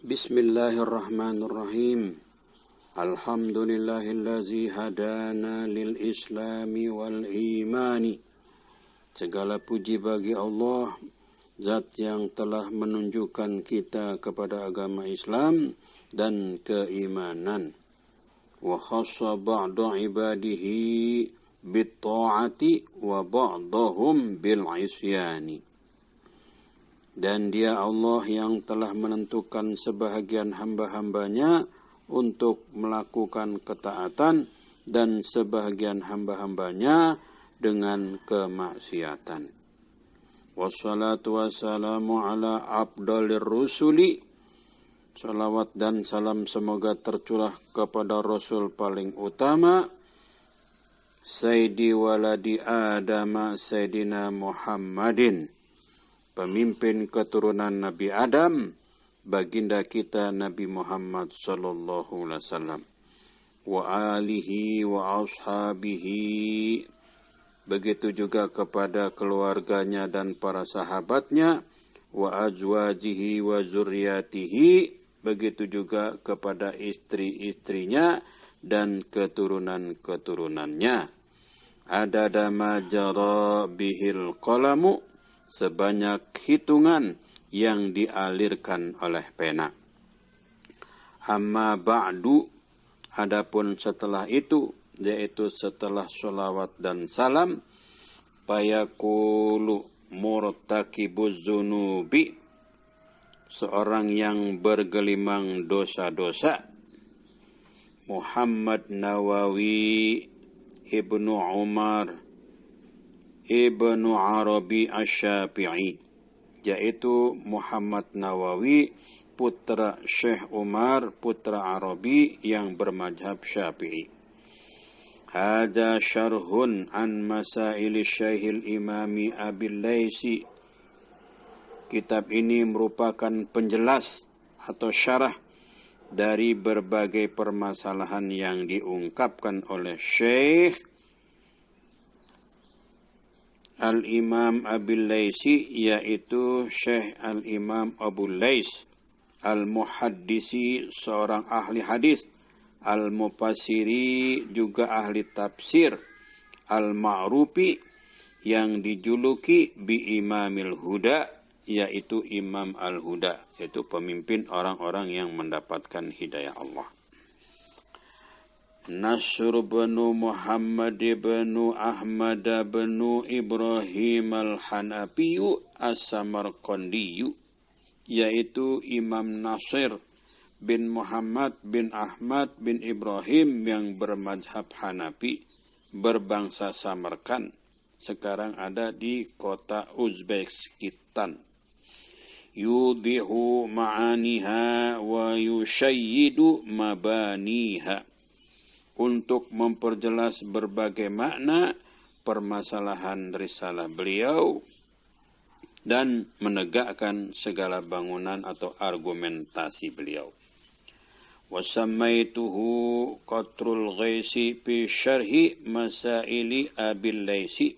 Bismillahirrahmanirrahim. Alhamdulillahillazi hadana lil islami wal imani. Segala puji bagi Allah, Zat yang telah menunjukkan kita kepada agama Islam dan keimanan. Wa khassa ba'da ibadihi bit ta'ati wa ba'dahum bil isyani. Dan dia Allah yang telah menentukan sebahagian hamba-hambanya untuk melakukan ketaatan dan sebahagian hamba-hambanya dengan kemaksiatan. Wassalatu wassalamu ala afdalir rusuli. Salawat dan salam semoga tercurah kepada Rasul paling utama, Sayyidi waladi Adam Sayyidina Muhammadin, pemimpin keturunan Nabi Adam, baginda kita Nabi Muhammad sallallahu alaihi wasallam, wa alihi wa ashabihi, begitu juga kepada keluarganya dan para sahabatnya, wa azwajihi wa zurriyatihi, begitu juga kepada istri-istrinya dan keturunan-keturunannya. Adada ma jara bihil qalamu, sebanyak hitungan yang dialirkan oleh pena. Amma ba'du, adapun setelah itu, yaitu setelah sholawat dan salam, fayaqulu murtakibuz zunubi, seorang yang bergelimang dosa-dosa, Muhammad Nawawi Ibnu Umar Ibnu Arabi Asy-Syafi'i, yaitu Muhammad Nawawi putra Syekh Umar putra Arabi yang bermadzhab Syafi'i. Hada syarhun an masaili Syekhil Imami Abil Laisi. Kitab ini merupakan penjelas atau syarah dari berbagai permasalahan yang diungkapkan oleh Syekh Al-Imam Abil Laisi, yaitu Syekh Al-Imam Abu Lais Al-Muhaddisi, seorang ahli hadis, Al-Mufassiri, juga ahli tafsir, Al-Ma'rufi, yang dijuluki bi Imamil Huda, yaitu Imam Al-Huda, yaitu pemimpin orang-orang yang mendapatkan hidayah Allah. Nasr bin Muhammad bin Ahmad bin Ibrahim al-Hanafi as-Samarqandi, yaitu Imam Nasr bin Muhammad bin Ahmad bin Ibrahim yang bermadzhab Hanafi, berbangsa Samarkand, sekarang ada di kota Uzbekistan. Yudihu ma'aniha wa yushayyidu mabaniha, untuk memperjelas berbagai makna permasalahan risalah beliau dan menegakkan segala bangunan atau argumentasi beliau. Wasammaituhu Qatrul Ghaisi fi syarhi masaili Abil Laisi.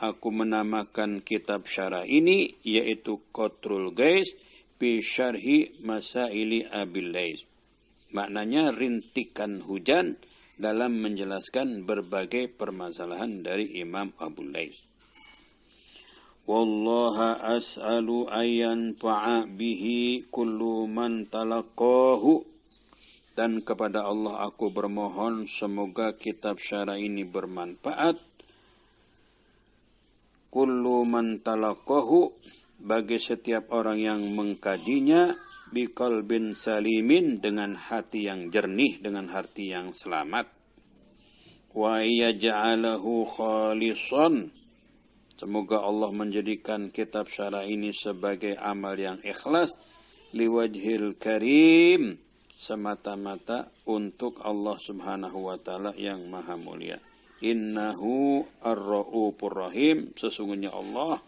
Aku menamakan kitab syarah ini yaitu Qatrul Ghais fi syarhi masaili Abil Lais. Maknanya rintikan hujan dalam menjelaskan berbagai permasalahan dari Imam Abu Lais. Wallaha as'alu ayyan fa'a bihi kullu man talaqahu, dan kepada Allah aku bermohon semoga kitab syarah ini bermanfaat. Kullu man talaqahu, bagi setiap orang yang mengkajinya, biqalbin salimin, dengan hati yang jernih, dengan hati yang selamat. Wa yaj'alahu khalisan, semoga Allah menjadikan kitab syarah ini sebagai amal yang ikhlas, liwajhil karim, semata-mata untuk Allah Subhanahu wa taala yang maha mulia. Innahu ar-ra'ufur rahim, sesungguhnya Allah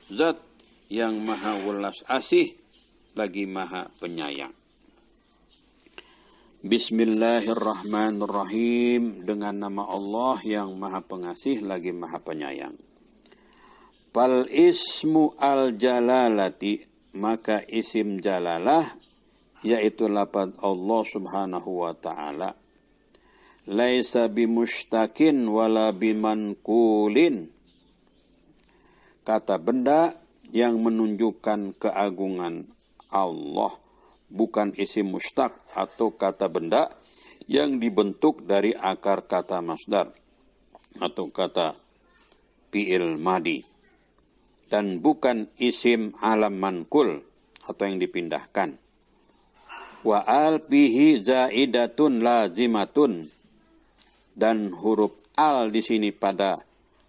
zat yang maha welas asih lagi maha penyayang. Bismillahirrahmanirrahim, dengan nama Allah yang maha pengasih lagi maha penyayang. Fal ismu al jalalati, maka isim jalalah yaitu lafaz Allah Subhanahu wa taala. Laisa bimustakin wala bimankulin. Kata benda yang menunjukkan keagungan Allah, bukan isim mustaq atau kata benda yang dibentuk dari akar kata masdar atau kata fi'il madi, dan bukan isim alam mankul atau yang dipindahkan. Wa al bihi zaidatun lazimatun, dan huruf al di sini pada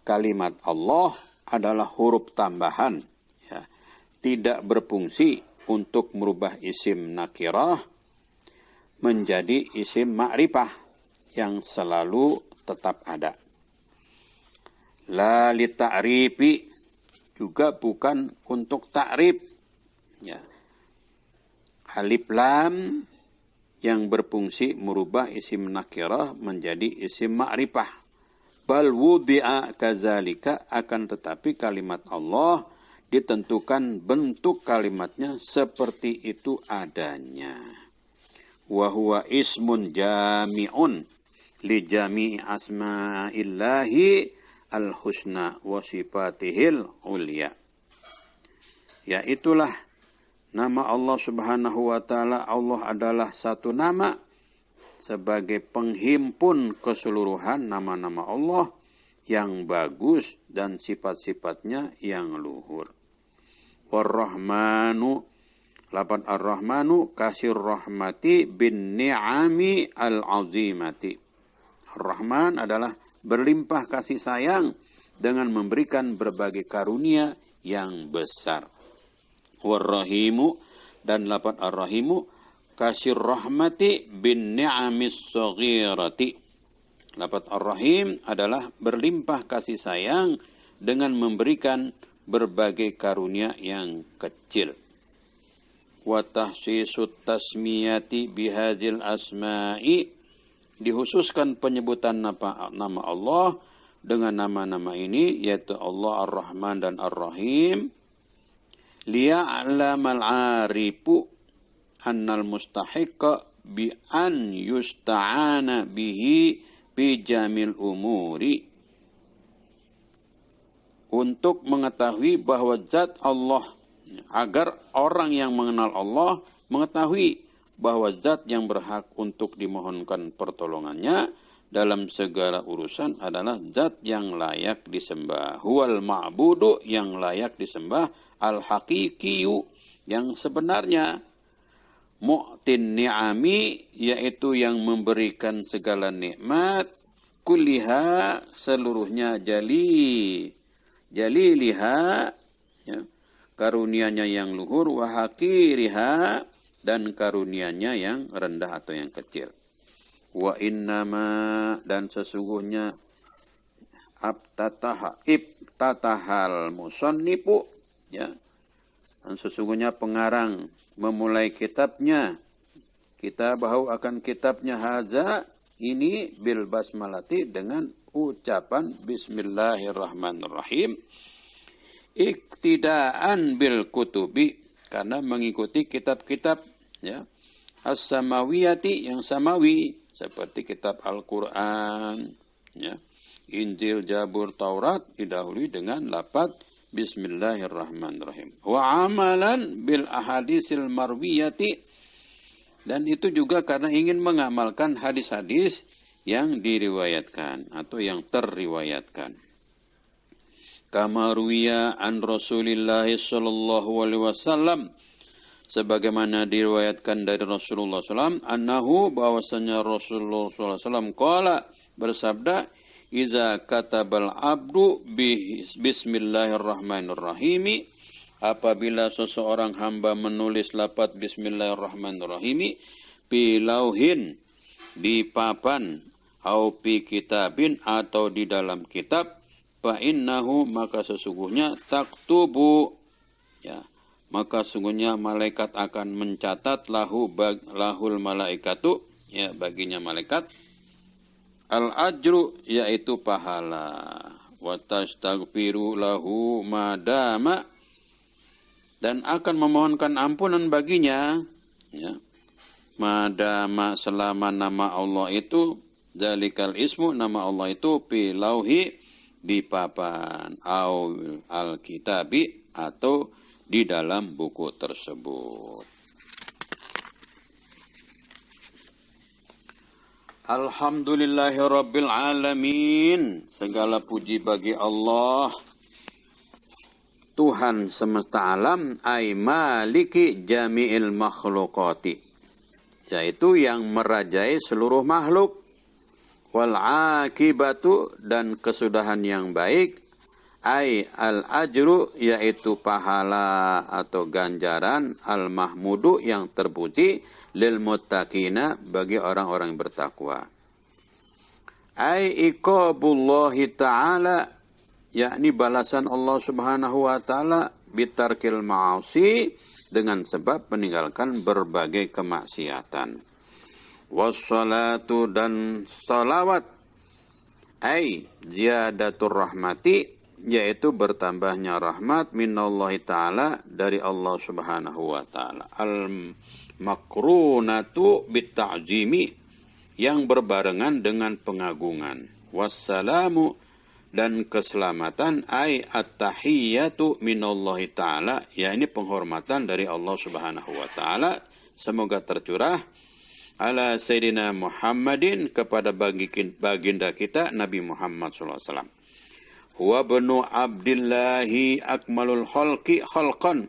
kalimat Allah adalah huruf tambahan, ya, tidak berfungsi untuk merubah isim nakirah menjadi isim ma'rifah yang selalu tetap ada. La li ta'rifi, juga bukan untuk ta'rif, ya. Alif lam yang berfungsi merubah isim nakirah menjadi isim ma'rifah. Bal wudi'a kazalika, akan tetapi kalimat Allah ditentukan bentuk kalimatnya seperti itu adanya. Wa huwa ismun jami'un li jami'i asma'illahi al-husna wa sifatihil ulya. Ya, itulah nama Allah Subhanahu wa taala. Allah adalah satu nama sebagai penghimpun keseluruhan nama-nama Allah yang bagus dan sifat-sifatnya yang luhur. War-Rahmanu, lafaz Ar-Rahmanu kasir rahmati bin ni'ami al-azimati. Ar-Rahman adalah berlimpah kasih sayang dengan memberikan berbagai karunia yang besar. War-Rahimu, dan lafaz Ar-Rahimu kasir rahmati bin ni'amis saghirati. Lafaz Ar-Rahim adalah berlimpah kasih sayang dengan memberikan berbagai karunia yang kecil. Wa tahsisut tasmiyati bihadzil asma'i, dikhususkan penyebutan nama Allah dengan nama-nama ini, yaitu Allah Ar-Rahman dan Ar-Rahim, liya'lamal 'arifu annal mustahiqqa bi an yusta'ana bihi bi jamil umuri, untuk mengetahui bahwa zat Allah, agar orang yang mengenal Allah mengetahui bahwa zat yang berhak untuk dimohonkan pertolongannya dalam segala urusan adalah zat yang layak disembah. Huwal ma'budu, yang layak disembah, al-haqiqiyu, yang sebenarnya, mu'tin ni'ami, yaitu yang memberikan segala nikmat, kulliha, seluruhnya, jaliliha, ya, karunianya yang luhur, wa haqiriha, dan karunianya yang rendah atau yang kecil. Wa innama, dan sesungguhnya, ibtatahal musannifu, ya, dan sesungguhnya pengarang memulai kitabnya, kitabahu, akan kitabnya, haza, ini, bil basmalati, dengan ucapan bismillahirrahmanirrahim, iktidaan bil kutubi, karena mengikuti kitab-kitab, ya, as-samawiyati, yang samawi, seperti kitab Al-Quran, ya, Injil, Zabur, Taurat, didahului dengan lafaz bismillahirrahmanirrahim. Wa amalan bil ahadisil marwiyati, dan itu juga karena ingin mengamalkan hadis-hadis yang diriwayatkan atau yang terriwayatkan. Kama ruwiya an Rasulillah sallallahu alaihi wasallam, sebagaimana diriwayatkan dari Rasulullah SAW, annahu, bahwasanya Rasulullah SAW qala, bersabda, iza katabal abdu bismillahirrahmanirrahim, apabila seseorang hamba menulis lafaz bismillahirrahmanirrahim, bilauhin, di papan, au bi kitabin, atau di dalam kitab, fa innahu, maka sesungguhnya, taktubu, ya, maka sungguhnya malaikat akan mencatat lahul malaikatu, ya, baginya malaikat, al-ajru, yaitu pahala, wa tastaghfiru lahu madama, dan akan memohonkan ampunan baginya, ya, madama selama nama Allah itu, zalikal ismu, nama Allah itu pilauhi di papan au al-kitabi atau di dalam buku tersebut. Alhamdulillahirabbil alamin. Segala puji bagi Allah, Tuhan semesta alam, ay maliki jami'il makhluqati, yaitu yang merajai seluruh makhluk, wal akibatu, dan kesudahan yang baik, ay al ajru, yaitu pahala atau ganjaran, al mahmudu, yang terpuji, lil muttaqina, bagi orang-orang yang bertakwa. Ay iqabullahi ta'ala, yakni balasan Allah subhanahu wa ta'ala, bitarkil ma'asi, dengan sebab meninggalkan berbagai kemaksiatan. Wassalatu, dan salawat, ay ziyadatur rahmati, yaitu bertambahnya rahmat, minallahi ta'ala, dari Allah subhanahu wa ta'ala. Makrunatu bitta'zimi, yang berbarengan dengan pengagungan. Wassalamu, dan keselamatan, ay at-tahiyyatu minallahi ta'ala, ya ini penghormatan dari Allah subhanahu wa ta'ala, semoga tercurah ala Sayyidina Muhammadin, kepada baginda kita Nabi Muhammad SAW. Huwa benu Abdillahi akmalul khalqi khalqan,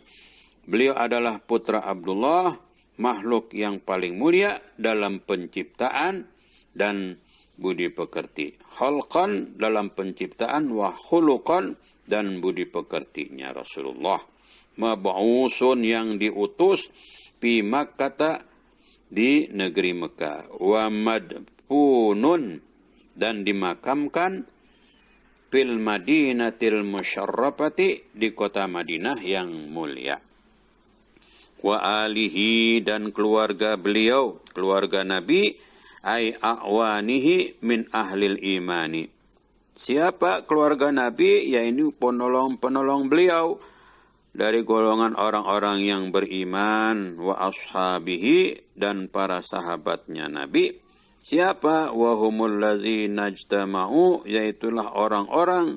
beliau adalah putra Abdullah, makhluk yang paling mulia dalam penciptaan dan budi pekerti. Khalqan, dalam penciptaan, wa khuluqan, dan budi pekertinya Rasulullah. Mab'usun, yang diutus, fi Makkah, di negeri Mekah. Wa madfunun, dan dimakamkan, fil Madinatil Musyarrafati, di kota Madinah yang mulia. Wa alihi, dan keluarga beliau, keluarga Nabi, ay a'wanihi min ahlil imani. Siapa keluarga Nabi? Ya ini penolong-penolong beliau dari golongan orang-orang yang beriman. Wa ashabihi, dan para sahabatnya Nabi. Siapa? Wa humul ladzina ijtama'u, yaitulah orang-orang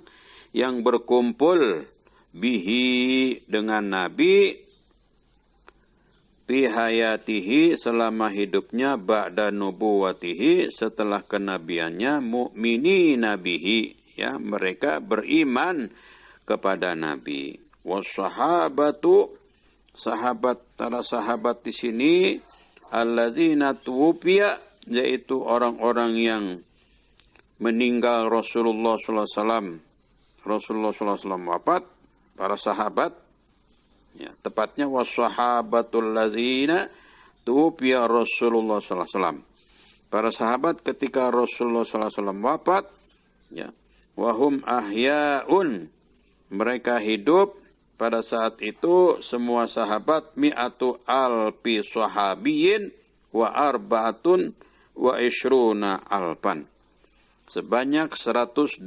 yang berkumpul bihi, dengan Nabi, fi hayatihi, selama hidupnya, ba'da nubuwatihi, setelah kenabiannya, mu'mini nabihi, ya mereka beriman kepada Nabi. Wassahabatu, para sahabat di sini, allazina tuwfiya, yaitu orang-orang yang meninggal Rasulullah sallallahu alaihi wasallam. Rasulullah sallallahu alaihi wasallam wafat, para sahabat, ya, tepatnya wassahabatul lazina tuwfiya Rasulullah sallallahu alaihi wasallam. Para sahabat ketika Rasulullah sallallahu alaihi wasallam wafat, ya, wahum ahyaun, mereka hidup pada saat itu semua sahabat, mi'atu alfi sahabiyin wa arba'atun wa ishruna alfan, sebanyak 124.000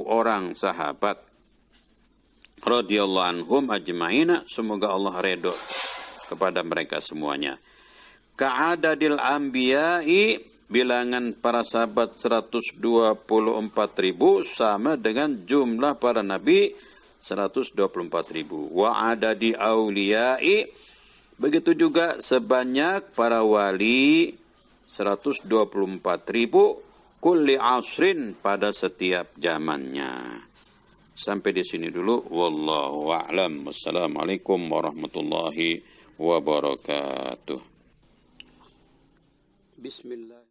orang sahabat, radhiyallahu anhum ajma'ina, semoga Allah redha kepada mereka semuanya. Ka'adadil anbiya'i, bilangan para sahabat 124.000 sama dengan jumlah para nabi 124.000. Wa adadi auliya'i, begitu juga sebanyak para wali 124.000, kulli asrin, pada setiap zamannya. Sampai di sini dulu. Wallahu a'lam. Wassalamualaikum warahmatullahi wabarakatuh. Bismillah.